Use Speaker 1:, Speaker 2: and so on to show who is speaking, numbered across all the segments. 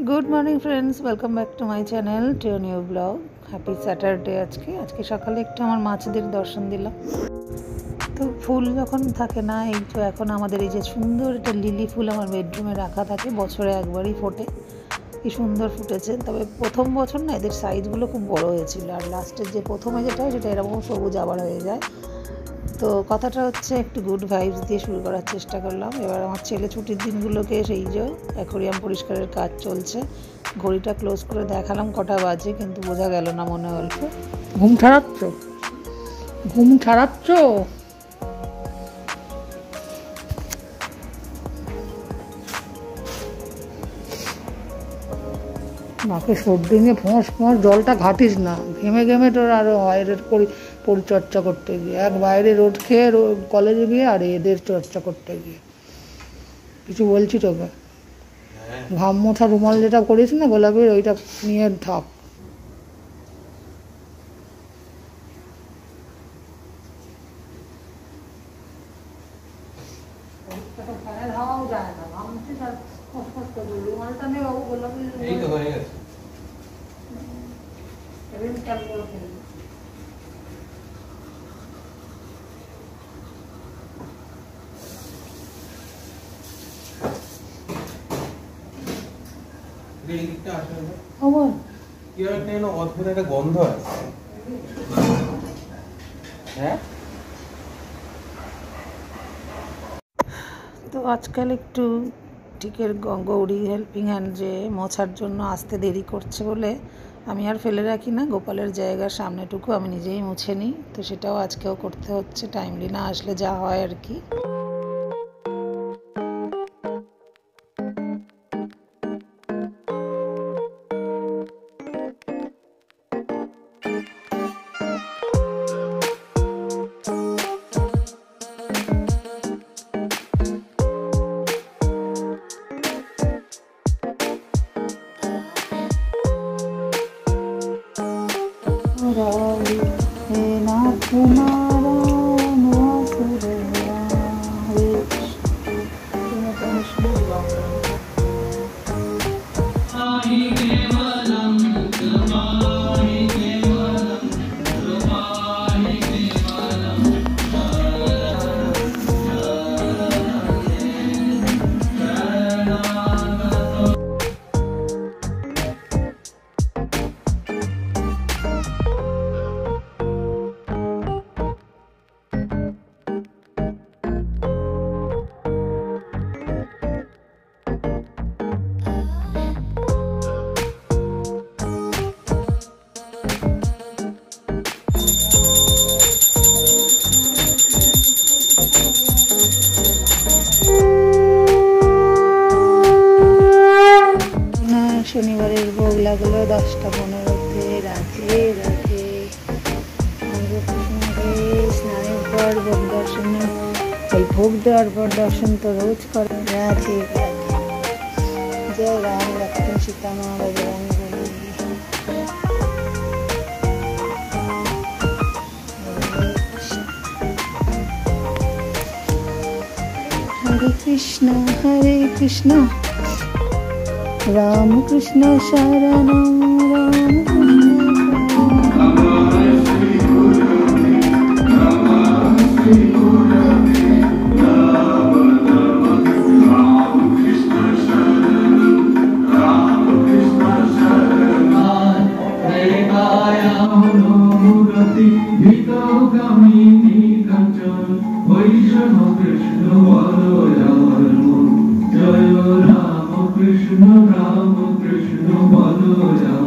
Speaker 1: Good morning friends, welcome back to my channel to new blog. Happy Saturday. आज के सकाले एक माछদের दर्शन दिलाम। तो फुल যখন থাকে না, এই তো এখন আমাদের এই যে সুন্দর একটা লিলি ফুল আমার বেডরুমে রাখা থাকে, বছরে একবারই ফোটে। কি সুন্দর ফুটেছে। তবে প্রথম বছর না এদের সাইজগুলো খুব বড় হয়েছিল, আর লাস্টের যে প্রথমে যেটা হয় সেটা এরকম সবুজ আবার হয়ে যায়। তো কথাটা হচ্ছে একটু গুড ভাইবস দিয়ে শুরু করার চেষ্টা করলাম। এবার আমার ছেলে ছুটির দিনগুলোকে সেই যে অ্যাকোরিয়াম পরিষ্কারের কাজ চলছে। ঘড়িটা ক্লোজ করে দেখালাম কটা বাজে, কিন্তু বোঝা গেল না, মনে হলো ঘুম ছাড়াচ্ছ। মাকে সর্দি নিয়ে ফোঁস জলটা ঘাটিস না, ঘেমে ঘেমে তোর আরো হয় পরিচর্যা করতে গিয়ে। এক বাইরে রোদ খেয়ে কলেজে গিয়ে, আর এদের চর্চা করতে গিয়ে। কিছু বলছি তোকে? ঘাম মোছা রুমাল যেটা করিস না গোলাপির, ওইটা নিয়ে থাক। রুমালটা নেই বাবু, গোলাপি
Speaker 2: অদ্ভুত একটা গন্ধ আছে। হ্যাঁ,
Speaker 1: তো আজকাল একটু টিকের গৌরী হেল্পিং হ্যান্ড যে মোছার জন্য আসতে দেরি করছে বলে আমি আর ফেলে রাখি না, গোপালের জায়গার সামনেটুকু আমি নিজেই মুছে নিই। তো সেটাও আজকেও করতে হচ্ছে, টাইমলি না আসলে যা হয় আর কি। শনিবারের ভোগ লাগলো 10:15-তে। রাধে রাধে। স্নানের পর ভোগ দর্শনে, এই ভোগ দেওয়ার পর দর্শন তো রোজ করে। রাধে রাধে। জয় রাম লক্ষ্মণ সীতা মা বজরং বলি। হরে কৃষ্ণ হরে কৃষ্ণ राम कृष्ण शरणं Ram
Speaker 3: Krishna Ram Krishna Balo Ram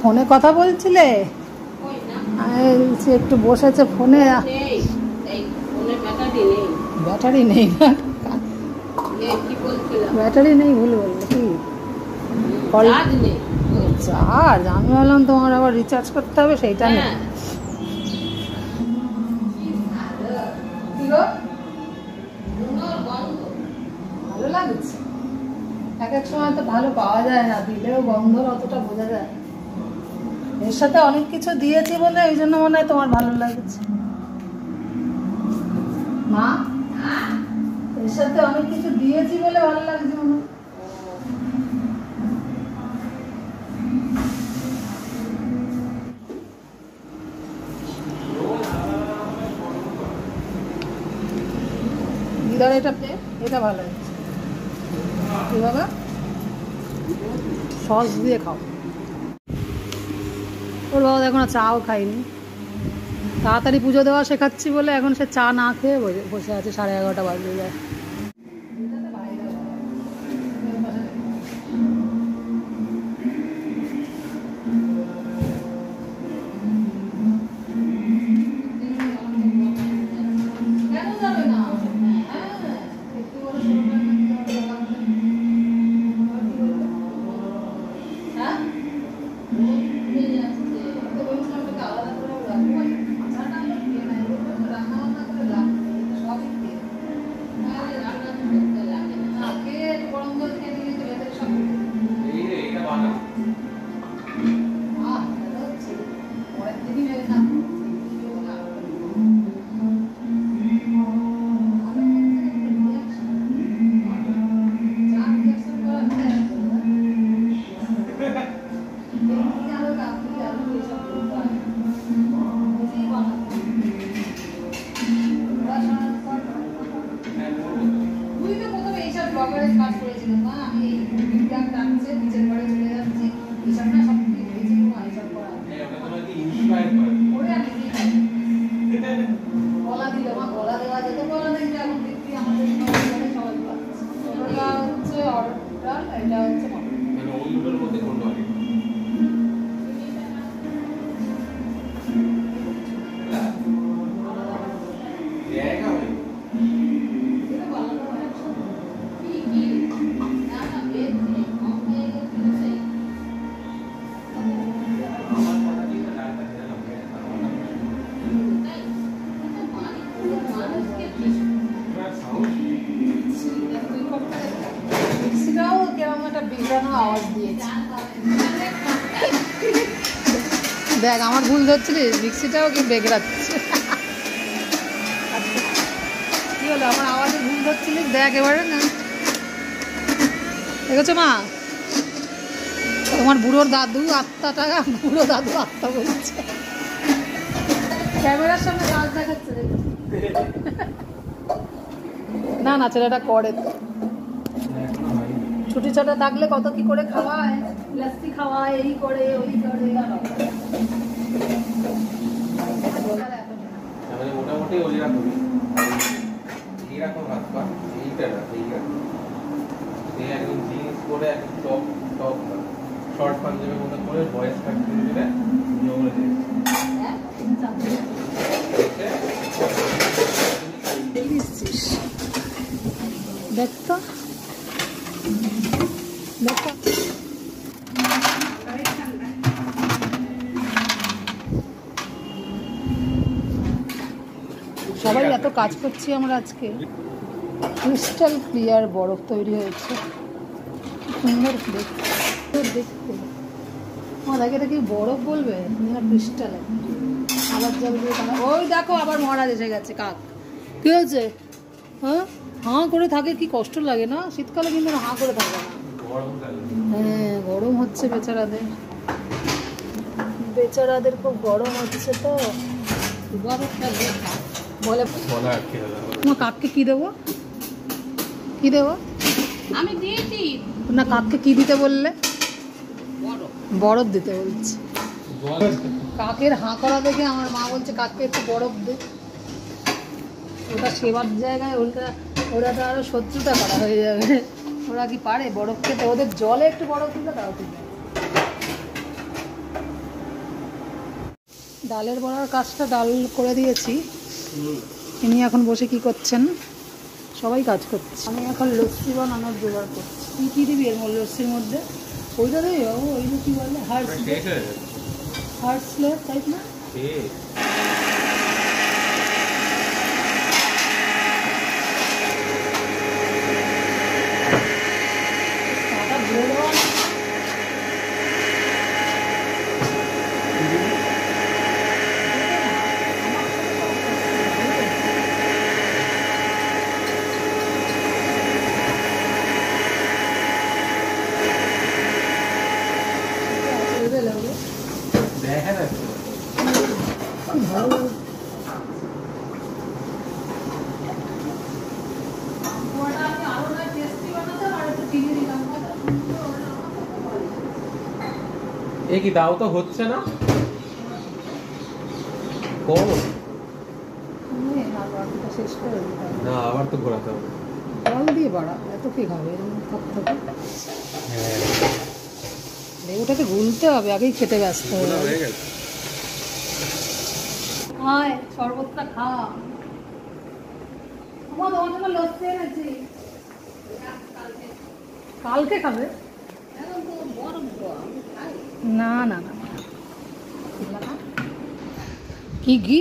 Speaker 1: ফোনে কথা বলছিলে? একটু বসেছে ফোনে, ব্যাটারি নেই। ব্যাটারি নেই ভুল বললো কি চার্জ? আমি ভাবলাম তোমার আবার রিচার্জ করতে হবে, সেইটা নেই। ভালো লাগছে, এক এক সময় তো ভালো পাওয়া যায় না, দিলেও গন্ধ অতটা বোঝা যায়। এর সাথে অনেক কিছু দিয়েছি বলে এই জন্য মনে হয় তোমার ভালো লাগছে। মা, এর সাথে অনেক কিছু দিয়েছি বলে ভালো লাগছে মনে হয়। ধর এটা ভালো লাগছে কি বাবা, সস দিয়ে খাও। ওর বাবা এখন চাও খাইনি, তাড়াতাড়ি পুজো দেওয়া শেখাচ্ছি বলে এখন সে চা না খেয়ে বসে আছে, 11:30 বাজে যায়। দেখ আমার ভুল ধরছিলিস, মিক্সিটাও কি বেগড়াচ্ছে। কি হলো, আমার আওয়াজে ভুল ধরছিলিস? দেখ এবারে না, দেখেছো মা, তোমার বুড়ো দাদু আত্মাটা, বুড়ো দাদু আত্মা বলছে, ক্যামেরার সামনে কাজ দেখাচ্ছে। না না, ছেলেটা করে তো, ছুটি ছাটা থাকলে কত কি করে খাওয়ায়, লাস্সি খাওয়ায়, এই করে ওই করে।
Speaker 2: মোটামুটি ওই রকমই, এইরকম হাত পা, এইটা না, এই একদম জিন্স করে একদম টপ টপ শর্ট পাঞ্জাবের মতো করে ভয়েস কাটিং করে নিয়মে
Speaker 1: দেখ তো, দেখো সবাই এত কাজ করছি আমরা আজকে। ক্রিস্টাল ক্লিয়ার বরফ তৈরি হয়েছে, সুন্দর দেখতে। দেখ এটা কি বরফ বলবে না ক্রিস্টাল? আবার জল দিয়ে, ওই দেখো আবার মহারাজ এসে গেছে। কাক কি হয়েছে? হ্যাঁ, হাঁ করে থাকে, কি কষ্ট লাগে না? শীতকালে কিন্তু হাঁ করে থাকে না। হ্যাঁ, গরম হচ্ছে বেচারাদের খুব গরম হচ্ছে তো। বলে তোমার কাককে কি দেবো? কি দেবো?
Speaker 4: আমি দিয়েছি
Speaker 1: না, কাককে কি দিতে বললে? বরফ দিতে বলছে। কাকের হাঁ করা দেখে আমার মা বলছে কাককে একটু বরফ দে। ওটা সেবার জায়গায় ওরা তো আরো শত্রুতা করা হয়ে যাবে। ওরা কি পারে বরফ খেতে? ওদের জলে একটু বরফ দিলে তাও ঠিক। ডালের বড়ার কাজটা ডাল করে দিয়েছি, ইনি এখন বসে কি করছেন? সবাই কাজ করছে। আমি এখন লস্যি বানানোর জোগাড় করছি। তুই কী দিবি এর মধ্যে লস্যির মধ্যে? ওইটা দেবি বাবু, ওইটা কী বলে হার্টস লেয়ার টাইপ না? ভরে দেওয়া না?
Speaker 2: এ কি দাও তো হচ্ছে না কম
Speaker 1: শেষ করে দিতে হবে।
Speaker 2: না, আবার তো ঘোরাতে হবে।
Speaker 1: জল দিয়ে বাড়া, এত কে খাবে এরকম থাকতে? লেবুটাকে গুলতে হবে, আগেই খেতে ব্যস্ত
Speaker 2: হয়ে
Speaker 1: হবে।
Speaker 2: গেছে।
Speaker 1: আয় শরবতটা খা। আমার তোমার জন্য লস্যি এনেছি। কালকে খাবে? না না না, কি ঘি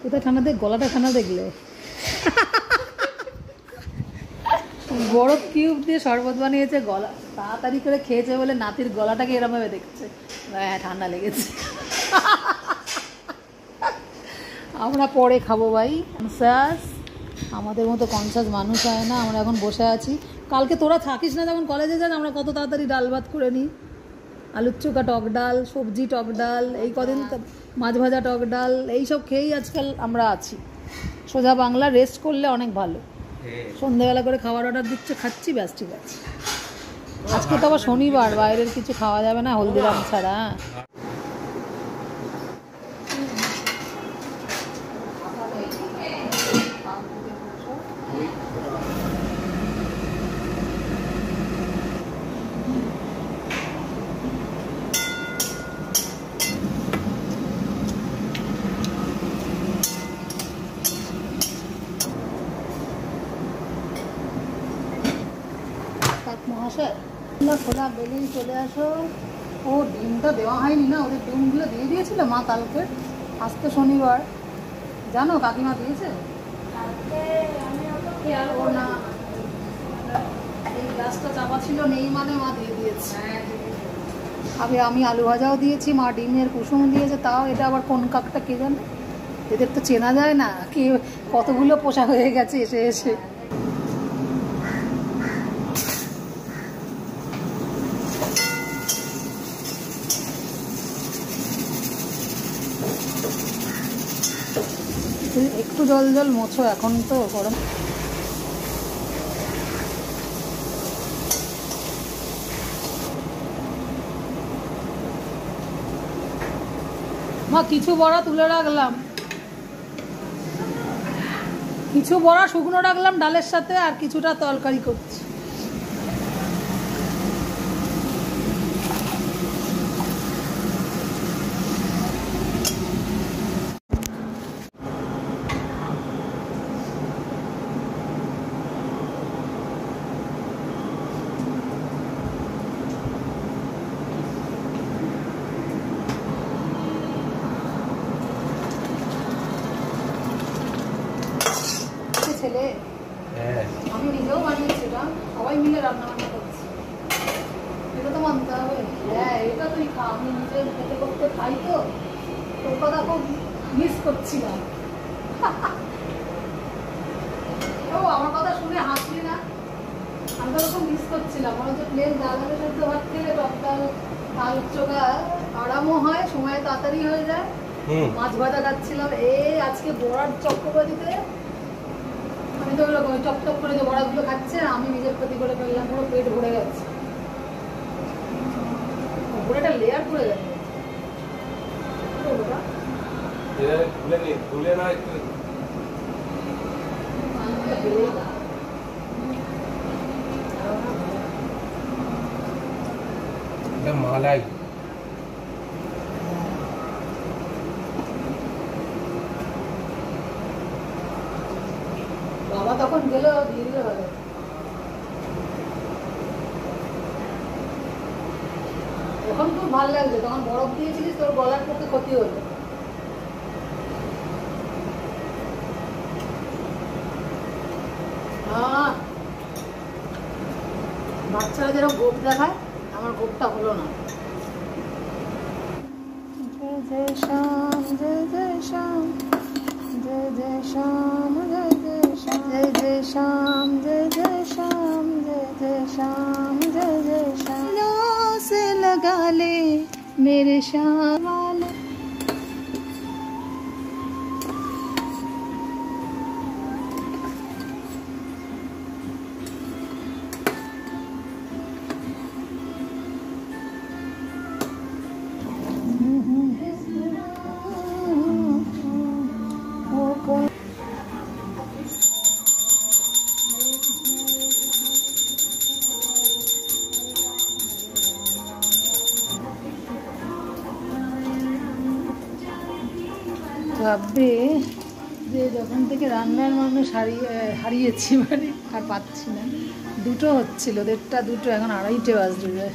Speaker 1: কোথায় ঠান্ডা দেখ, গলাটা ঠান্ডা দেখলে। বড় কিউব দিয়ে শরবত বানিয়েছে, গলা তাড়াতাড়ি করে খেয়েছে বলে নাতির গলাটাকে এরমভাবে দেখছে। হ্যাঁ ঠান্ডা লেগেছে। আমরা পরে খাবো ভাই। কনসাস আমাদের মতো কনসাস মানুষ হয় না। আমরা এখন বসে আছি। কালকে তোরা থাকিস না যখন কলেজে যান, আমরা কত তাড়াতাড়ি ডাল ভাত করে নিই। আলুর চোখা টক ডাল, সবজি টক ডাল, এই কদিন মাছ ভাজা টক ডাল, এইসব খেয়েই আজকাল আমরা আছি। সোজা বাংলা, রেস্ট করলে অনেক ভালো। সন্ধ্যেবেলা করে খাবার অর্ডার দিচ্ছে, খাচ্ছি, ব্যাস ঠিক আছে। আজকে তো আবার শনিবার, বাইরের কিছু খাওয়া যাবে না হলদিরাম ছাড়া। মহাশয় না খোলা বেলুন চলে আসো। ও ডিমটা দেওয়া হয়নি না, ওদের ডিমগুলো দিয়ে দিয়েছিল মা কালকে। আজকে শনিবার, জানো কাকিমা দিয়েছে। ও না, এই গ্লাসটা চাপা ছিল নেই মানে মা দিয়ে দিয়েছে। আগে আমি আলু ভাজাও দিয়েছি, মা ডিমের কুসুম দিয়েছে। তাও এটা আবার কোন কাকটা কে জানে, এদের তো চেনা যায় না, কে কতগুলো পোষা হয়ে গেছে এসে এসে। একটু জল জল মোছো, এখন তো গরম। মা কিছু বড়া তুলে রাখলাম, কিছু বড়া শুকনো রাখলাম ডালের সাথে, আর কিছুটা তরকারি করছি। ছেলে আমি নিজেও বানিয়েছি, সবাই মিলে রান্না বান্না করছি, এটা তো মানতে হবে। হ্যাঁ এটা তুই খা, আমি নিজে খেতে করতে খাই তো, তোর কথা খুব মিস করছিলাম। ও আমার কথা শুনে হাসলি না? আমি তো খুব মিস করছিলাম। মনে হচ্ছে প্লেন ডাল আলু সেদ্ধ ভাত খেলে টক ডাল আলুর চোখা আরামও হয়, সময় তাড়াতাড়ি হয়ে যায়। মাছ ভাজা খাচ্ছিলাম। এই আজকে বড়ার চক্রবর্তীতে আমি তো ওরকম টক করে যে বড়াগুলো খাচ্ছে, আমি নিজের ক্ষতি করে ফেললাম, পুরো পেট ভরে গেছে, পুরোটা লেয়ার পড়ে গেছে।
Speaker 2: মালাই
Speaker 1: বাবা যখন গেলো দিয়ে দিলে ভালো। এখন খুব ভালো লাগছে, তখন বরফ দিয়েছিলিস তোর গলার পক্ষে ক্ষতি হলো। বাচ্চারা যেরকম গোপ দেখায়, আমার গোপটা হলো না। জয় জয় শ্যাম জয় জয় শ্যাম জয় জয় শ্যাম জয় জয় শ্যাম জয় জয় শ্যাম জয় জয় শ্যাম जय जय श्याम जय जय श्याम से लगा ले मेरे श्याम वाले। ভাববে যে যখন থেকে রান্নার মানুষ হারিয়েছি, মানে আর পাচ্ছি না। দুটো হচ্ছিল, 1:30 2টো, এখন 2:30 বাজতে যায়।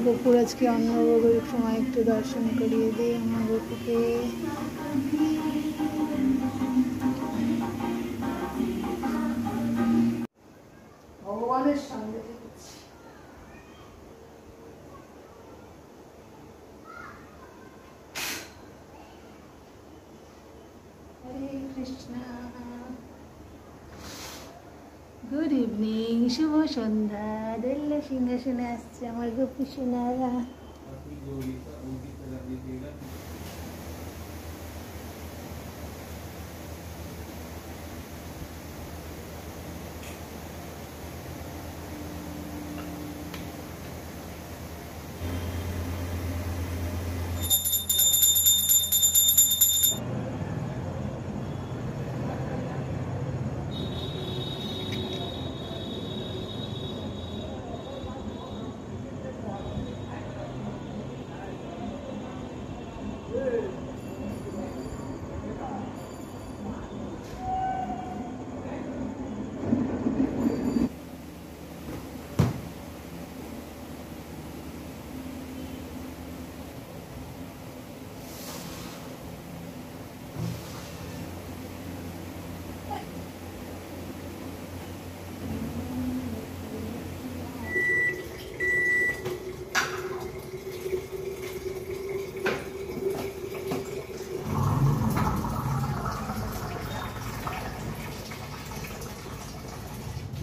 Speaker 1: বকুর আজকে অন্নভোগের সময় একটু দর্শন করিয়ে দিই আমার বকুকে। ভগবানের সামনে দেখছি। গুড ইভিনিং, শুভ সন্ধ্যা। দিল্লি সিংহাসনে আসছে আমার গোপী সোনারা।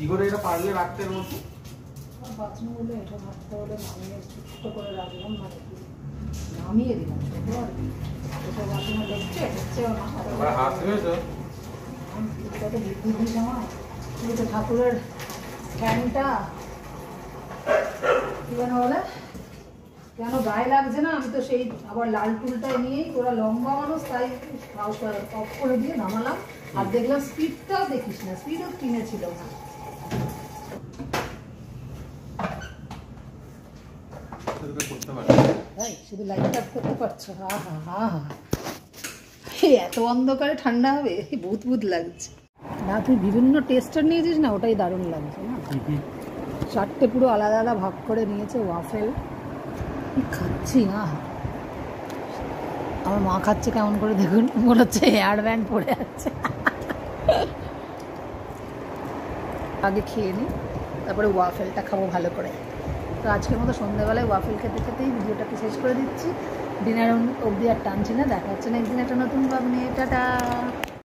Speaker 2: কি করে এটা পারলে রাখতে এর মধ্যে?
Speaker 1: বাথরুমগুলো এটা ভাবতে হলে নামিয়ে ছোট্ট করে রাখলাম, মানে নামিয়ে দিলাম ছোট আর কি। এটা বাথরুমে দেখছে দেখছেও না,
Speaker 2: হাত ধুয়েছো?
Speaker 1: কত বিদ্যুৎ সময় তো ঠাকুরের ফ্যানটা কি যেন বলে, কেন গায়ে লাগছে না। আমি তো সেই আবার লাল টুলটাই নিয়েই, ওরা লম্বা মানুষ তাই অফ করে দিয়ে নামালাম। আর দেখলাম স্পিডটাও দেখিস না, স্পিডও কিনেছিল না। শুধু লাইট অফ করতে পারছো? হা হা হা হা, এত অন্ধকারে ঠান্ডা হবে, ভূত ভূত লাগছে না। তুই বিভিন্ন টেস্টার নিয়েছিস না, ওটাই দারুণ লাগছে না। 4টে পুরো আলাদা আলাদা ভাগ করে নিয়েছে। ওয়াফেল খাচ্ছি না, আমার মা খাচ্ছে কেমন করে দেখুন, মনে হচ্ছে হেয়ার ব্যান্ড পরে আছে। আগে খেয়ে নিই, তারপরে ওয়াফেলটা খাবো ভালো করে। তো আজকের মতো সন্ধ্যাবেলায় ওয়াফেল খেতে খেতেই ভিডিওটাকে শেষ করে দিচ্ছি। ডিনার অবধি আর টানছি না। দেখা হচ্ছে নেক্সট দিন একটা নতুন ভাব নিয়ে। টাটা।